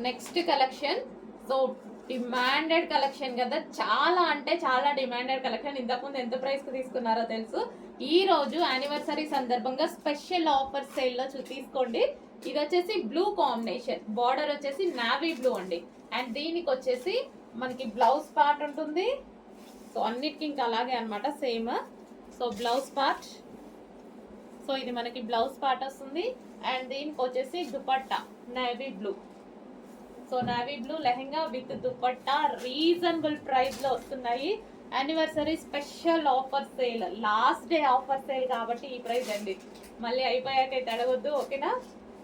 Next collection. So demanded collection కదా, చాలా అంటే చాలా డిమాండెడ్ కలెక్షన్. ఇంతకుముందు ఎంత ప్రైస్కి తీసుకున్నారో తెలుసు. ఈ రోజు యానివర్సరీ సందర్భంగా స్పెషల్ ఆఫర్ సేల్లో తీసుకోండి. ఇది వచ్చేసి బ్లూ కాంబినేషన్, బార్డర్ వచ్చేసి నావీ బ్లూ అండి. అండ్ దీనికి వచ్చేసి మనకి బ్లౌజ్ పార్ట్ ఉంటుంది. సో అన్నిటికీ ఇంకా అలాగే అనమాట, same. So blouse part, so ఇది మనకి బ్లౌజ్ పార్ట్ వస్తుంది. అండ్ దీనికి వచ్చేసి dupatta navy blue. So navy blue lehenga with dupatta reasonable price లో వస్తున్నాయి. Anniversary special offer sale, last day offer sale కాబట్టి ఈ ప్రైస్ అండి. మళ్ళీ అయిపోయాక అయితే అడగొద్దు, ఓకేనా.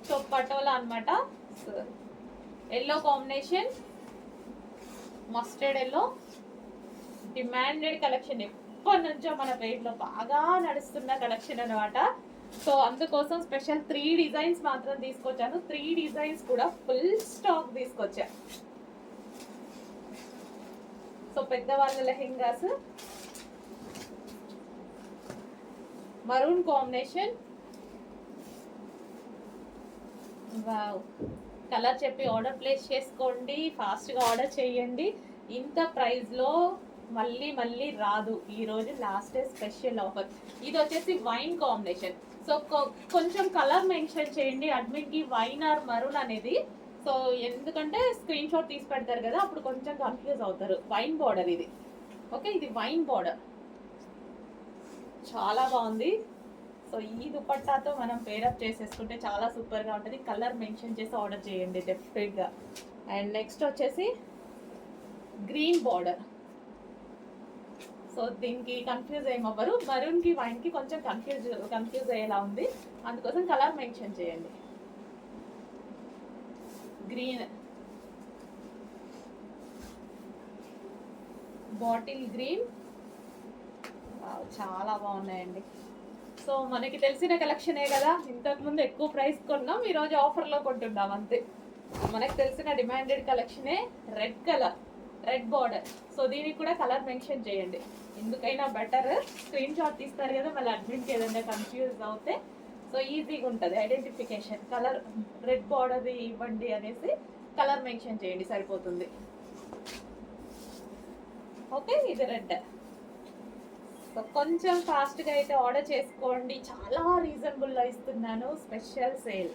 సో పటోలా అనమాట, yellow combination, mustard yellow. Demanded collection, ఎప్పటి నుంచో మన పేజ్లో బాగా నడుస్తున్న కలెక్షన్ అనమాట. సో అందుకోసం స్పెషల్ 3 డిజైన్స్ మాత్రం తీసుకొచ్చాను. 3 డిజైన్స్ కూడా ఫుల్ స్టాక్ తీసుకొచ్చా. సో పెద్దవాళ్ళ lehengas, maroon combination. Wow, colour చెప్పి ఆర్డర్ ప్లేస్ చేసుకోండి, ఫాస్ట్గా ఆర్డర్ చేయండి. ఇంత ప్రైస్లో మళ్ళీ మళ్ళీ రాదు. ఈరోజు లాస్ట్ డే స్పెషల్ ఆఫర్. ఇది వచ్చేసి వైన్ కాంబినేషన్. సో కొంచెం కలర్ మెన్షన్ చేయండి అడ్మిన్కి, వైన్ ఆర్ మరూన్ అనేది. సో ఎందుకంటే స్క్రీన్ షాట్ తీసి పెడతారు కదా, అప్పుడు కొంచెం కన్ఫ్యూజ్ అవుతారు. వైన్ బార్డర్ ఇది, ఓకే. ఇది వైన్ బార్డర్, చాలా బాగుంది. సో ఈ దుపట్టాతో మనం పేరప్ చేసేసుకుంటే చాలా సూపర్గా ఉంటుంది. కలర్ మెన్షన్ చేసి ఆర్డర్ చేయండి డెఫినెట్గా. అండ్ నెక్స్ట్ వచ్చేసి గ్రీన్ బార్డర్. సో దీనికి కన్ఫ్యూజ్ ఏమవ్వరు, మరూన్కి వైన్కి కొంచెం కన్ఫ్యూజ్ అయ్యేలా ఉంది, అందుకోసం కలర్ మెన్షన్ చేయండి. గ్రీన్, బాటిల్ గ్రీన్, చాలా బాగున్నాయండి. సో మనకి తెలిసిన కలెక్షనే కదా, ఇంతకుముందు ఎక్కువ ప్రైస్ కొన్నాం, ఈరోజు ఆఫర్లో కొంటున్నాం అంతే. మనకు తెలిసిన డిమాండెడ్ కలెక్షనే. Red colour, red border. So దీనికి కూడా కలర్ మెన్షన్ చేయండి, ఎందుకైనా బెటర్. స్క్రీన్ షాట్ తీస్తారు కదా, మళ్ళీ అడ్మిన్కి ఏదైనా కన్ఫ్యూజ్ అవుతే సో ఈజీగా ఉంటుంది ఐడెంటిఫికేషన్. కలర్ రెడ్ బార్డర్ ఇవ్వండి అనేసి కలర్ మెన్షన్ చేయండి, సరిపోతుంది. ఓకే, ఇది రెడ్. సో కొంచెం ఫాస్ట్గా అయితే ఆర్డర్ చేసుకోండి, చాలా రీజనబుల్లో ఇస్తున్నాను, స్పెషల్ సేల్.